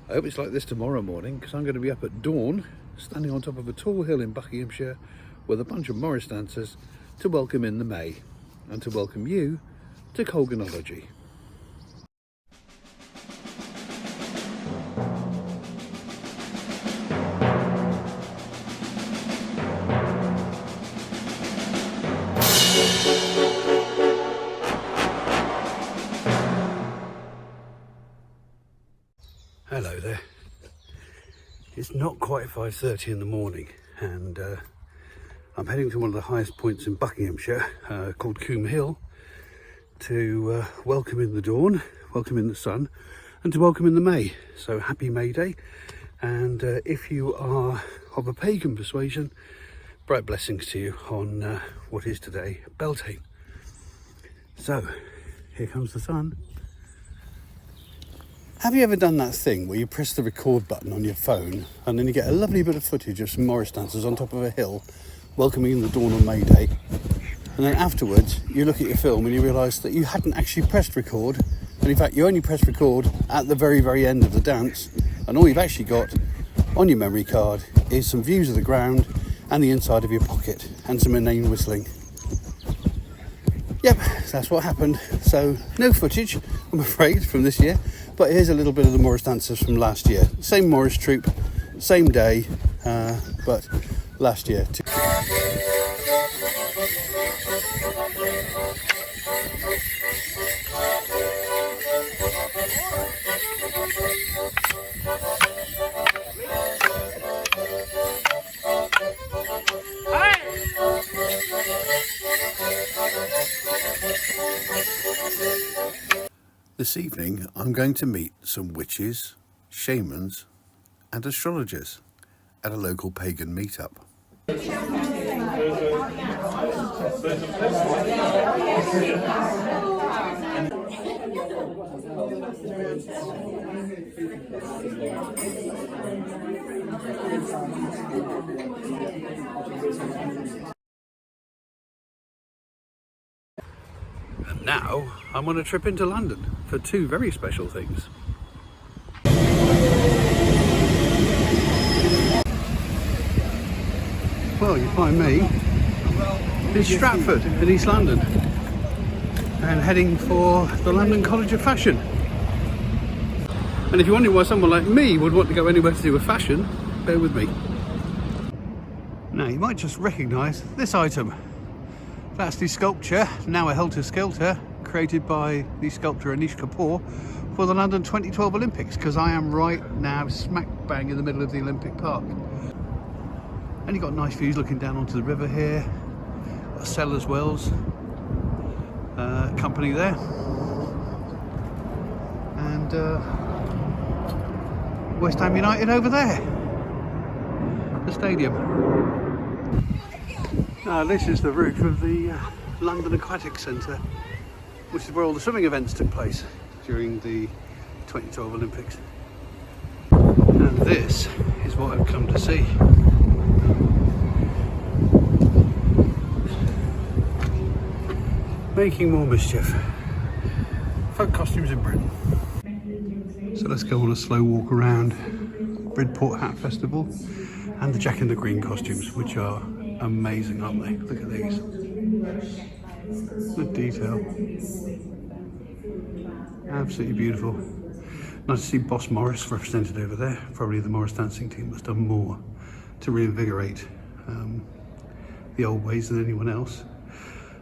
I hope it's like this tomorrow morning, because I'm going to be up at dawn, standing on top of a tall hill in Buckinghamshire with a bunch of Morris dancers to welcome in the May and to welcome you to Colganology. Hello there. It's not quite 5:30 in the morning, and I'm heading to one of the highest points in Buckinghamshire called Coombe Hill to welcome in the dawn, welcome in the sun, and to welcome in the May. So happy May Day, and if you are of a pagan persuasion, bright blessings to you on what is today Beltane. So here comes the sun. Have you ever done that thing where you press the record button on your phone and then you get a lovely bit of footage of some Morris dancers on top of a hill welcoming in the dawn on May Day, and then afterwards you look at your film and you realise that you hadn't actually pressed record, and in fact you only pressed record at the very end of the dance, and all you've actually got on your memory card is some views of the ground and the inside of your pocket and some inane whistling. Yep, that's what happened. So no footage, I'm afraid, from this year. But here's a little bit of the Morris dancers from last year. Same Morris troupe, same day, but last year too. This evening I'm going to meet some witches, shamans and astrologers at a local pagan meetup. And now I'm on a trip into London for two very special things. Well, you find me in Stratford in East London and heading for the London College of Fashion. And if you're wondering why someone like me would want to go anywhere to do with fashion, bear with me. Now you might just recognise this item. That's the sculpture, now a helter-skelter, created by the sculptor Anish Kapoor for the London 2012 Olympics, because I am right now smack bang in the middle of the Olympic Park. And you've got nice views looking down onto the river here. Got Sellers Wells company there. And West Ham United over there, the stadium. Now this is the roof of the London Aquatic Centre, which is where all the swimming events took place during the 2012 Olympics. And this is what I've come to see. Making More Mischief. Folk costumes in Britain. So let's go on a slow walk around Bridport Hat Festival and the Jack in the Green costumes, which are amazing, aren't they? Look at these. The detail. Absolutely beautiful. Nice to see Boss Morris represented over there. Probably the Morris dancing team has done more to reinvigorate the old ways than anyone else.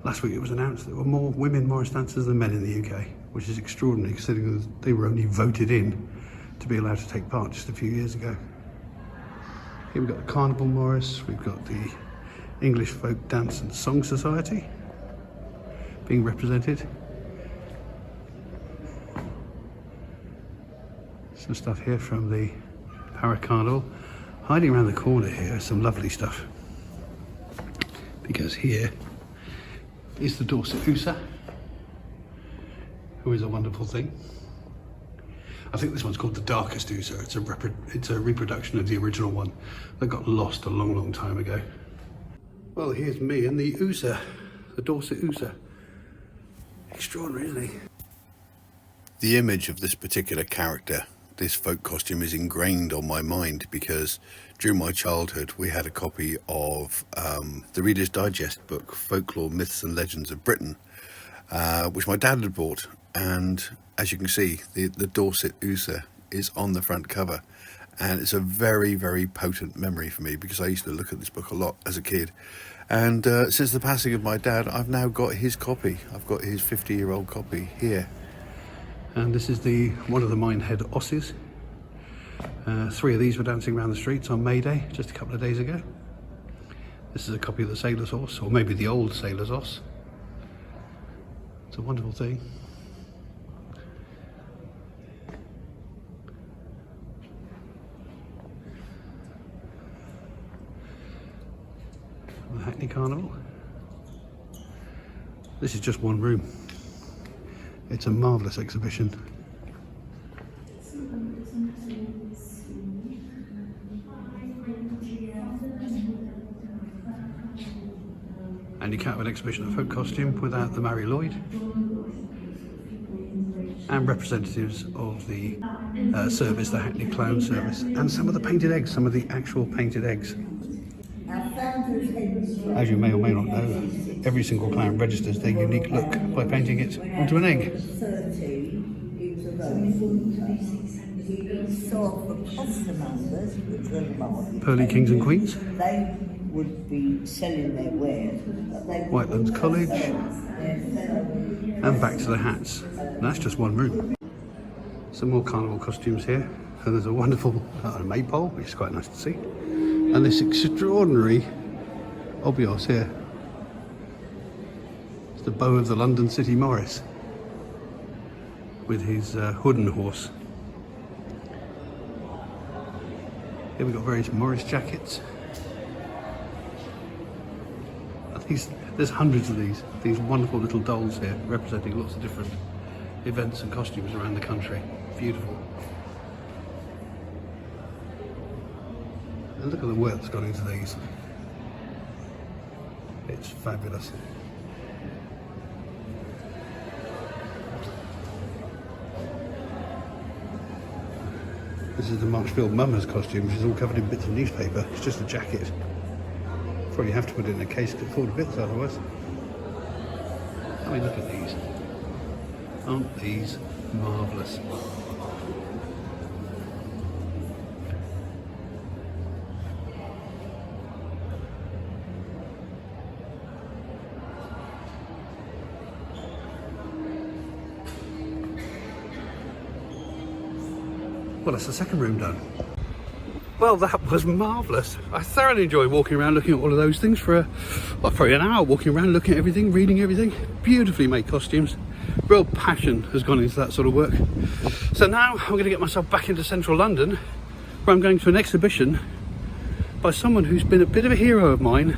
Last week it was announced there were more women Morris dancers than men in the UK, which is extraordinary considering that they were only voted in to be allowed to take part just a few years ago. Here we've got the Carnival Morris, we've got the English Folk Dance and Song Society being represented. Some stuff here from the Para Carnival. Hiding around the corner here is some lovely stuff, because here is the Dorset Usa, who is a wonderful thing. I think this one's called the Darkest Usa. It's a reproduction of the original one that got lost a long time ago. Well, here's me and the Usa, the Dorset Usa. Extraordinary, isn't he? The image of this particular character this folk costume is ingrained on my mind because during my childhood we had a copy of the Reader's Digest book, Folklore, Myths and Legends of Britain, which my dad had bought, and as you can see, the Dorset Ooser is on the front cover, and it's a very, very potent memory for me because I used to look at this book a lot as a kid. And since the passing of my dad, I've now got his copy. I've got his 50-year-old copy here. And this is one of the Minehead Osses. 3 of these were dancing around the streets on May Day just a couple of days ago. This is a copy of the Sailor's Oss, or maybe the old Sailor's Oss. It's a wonderful thing. The Hackney Carnival. This is just one room. It's a marvellous exhibition. And you can't have an exhibition of folk costume without the Mary Lloyd and representatives of the service, the Hackney Clown Service, and some of the painted eggs, some of the actual painted eggs. As you may or may not know, every single clown registers their unique look by painting it onto an egg. Pearly Kings and Queens. They would be selling their wares. Whitelands College. And back to the hats. And that's just one room. Some more carnival costumes here. And there's a wonderful maypole, which is quite nice to see. And this extraordinary obvious here. It's the bow of the London City Morris with his wooden horse. Here we've got various Morris jackets. There's hundreds of these wonderful little dolls here representing lots of different events and costumes around the country. Beautiful. And look at the work that's gone into these. It's fabulous. This is the Marshfield Mummers costume, which is all covered in bits of newspaper. It's just a jacket. Probably have to put it in a case to fall to bits otherwise. I mean, look at these. Aren't these marvellous? Well, that's the second room done. Well, that was marvellous. I thoroughly enjoyed walking around looking at all of those things for probably an hour, walking around looking at everything, reading everything. Beautifully made costumes. Real passion has gone into that sort of work. So now I'm going to get myself back into central London, where I'm going to an exhibition by someone who's been a bit of a hero of mine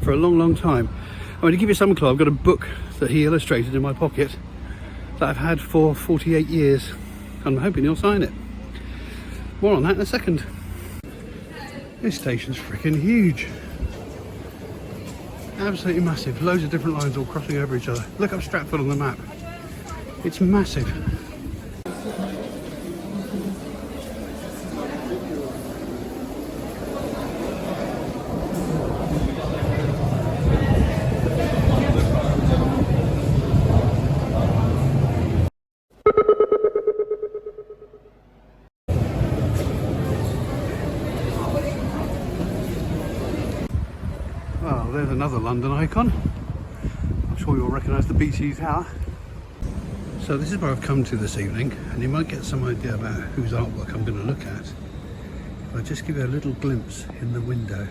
for a long, long time. I'm going to give you some clue. I've got a book that he illustrated in my pocket that I've had for 48 years. I'm hoping he'll sign it. More on that in a second. This station's freaking huge. Absolutely massive. Loads of different lines all crossing over each other. Look up Stratford on the map. It's massive. Well, there's another London icon. I'm sure you'll recognise the BT Tower. So this is where I've come to this evening, and you might get some idea about whose artwork I'm going to look at. I'll just give you a little glimpse in the window.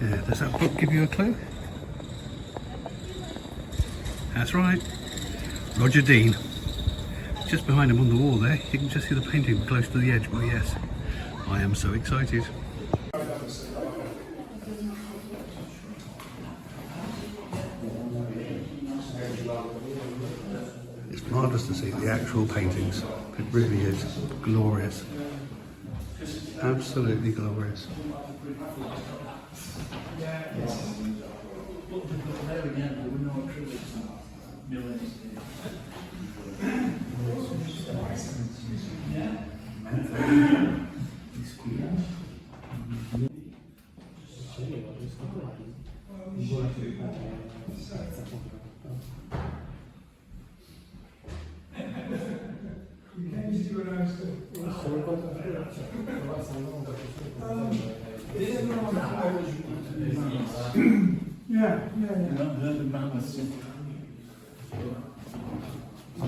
Yeah, does that book give you a clue? That's right, Roger Dean. Just behind him on the wall there, you can just see the painting close to the edge. Well, yes, I am so excited. It's marvellous to see the actual paintings. It really is glorious. Absolutely glorious.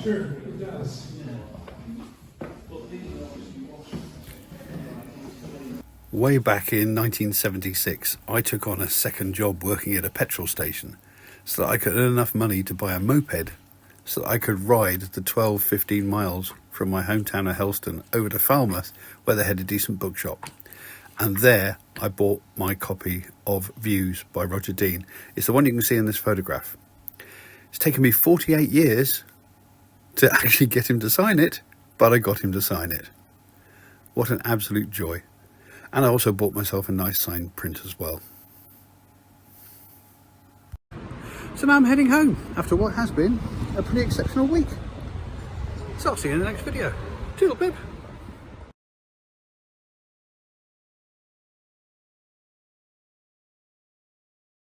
Sure, it does. Way back in 1976, I took on a second job working at a petrol station so that I could earn enough money to buy a moped so that I could ride the 12-15 miles from my hometown of Helston over to Falmouth, where they had a decent bookshop. And there I bought my copy of Views by Roger Dean. It's the one you can see in this photograph. It's taken me 48 years to actually get him to sign it, but I got him to sign it. What an absolute joy. And I also bought myself a nice signed print as well. So now I'm heading home after what has been a pretty exceptional week. So I'll see you in the next video. Toodle pip.